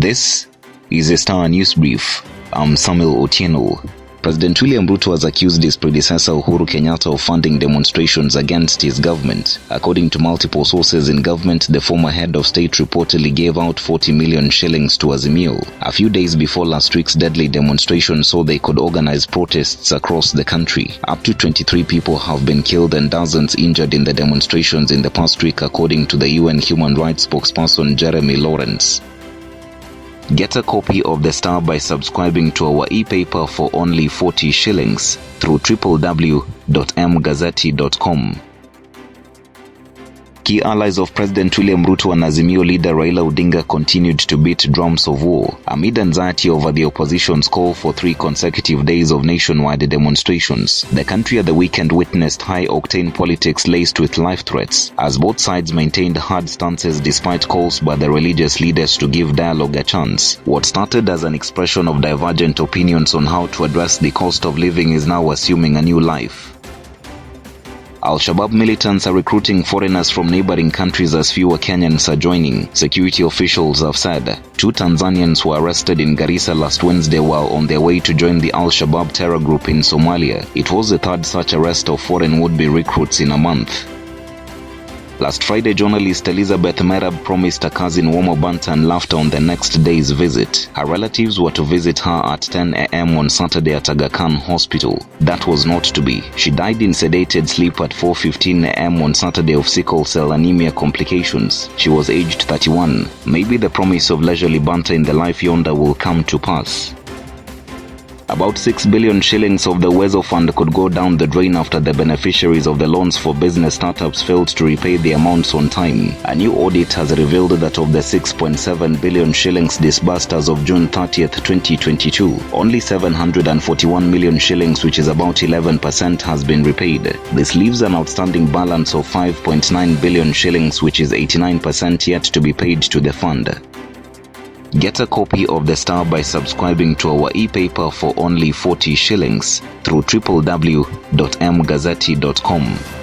This is a Star News Brief. I'm Samuel Otieno. President William Ruto has accused his predecessor Uhuru Kenyatta of funding demonstrations against his government. According to multiple sources in government, the former head of state reportedly gave out 40 million shillings to Azimio a few days before last week's deadly demonstration so they could organize protests across the country. Up to 23 people have been killed and dozens injured in the demonstrations in the past week, according to the UN human rights spokesperson Jeremy Lawrence. Get a copy of The Star by subscribing to our e-paper for only 40 shillings through www.mgazzetti.com. Key allies of President William Ruto and Azimio leader Raila Odinga continued to beat drums of war amid anxiety over the opposition's call for 3 consecutive days of nationwide demonstrations. The country at the weekend witnessed high-octane politics laced with life threats, as both sides maintained hard stances despite calls by the religious leaders to give dialogue a chance. What started as an expression of divergent opinions on how to address the cost of living is now assuming a new life. Al-Shabaab militants are recruiting foreigners from neighboring countries as fewer Kenyans are joining, security officials have said. 2 Tanzanians were arrested in Garissa last Wednesday while on their way to join the Al-Shabaab terror group in Somalia. It was the 3rd such arrest of foreign would-be recruits in a month. Last Friday, journalist Elizabeth Merab promised her cousin warmer banter and laughter on the next day's visit. Her relatives were to visit her at 10 a.m. on Saturday at Aga Khan Hospital. That was not to be. She died in sedated sleep at 4:15 a.m. on Saturday of sickle cell anemia complications. She was aged 31. Maybe the promise of leisurely banter in the life yonder will come to pass. About 6 billion shillings of the Uwezo Fund could go down the drain after the beneficiaries of the loans for business startups failed to repay the amounts on time. A new audit has revealed that of the 6.7 billion shillings disbursed as of June 30th, 2022, only 741 million shillings, which is about 11%, has been repaid. This leaves an outstanding balance of 5.9 billion shillings, which is 89% yet to be paid to the fund. Get a copy of The Star by subscribing to our e-paper for only 40 shillings through www.mgazzetti.com.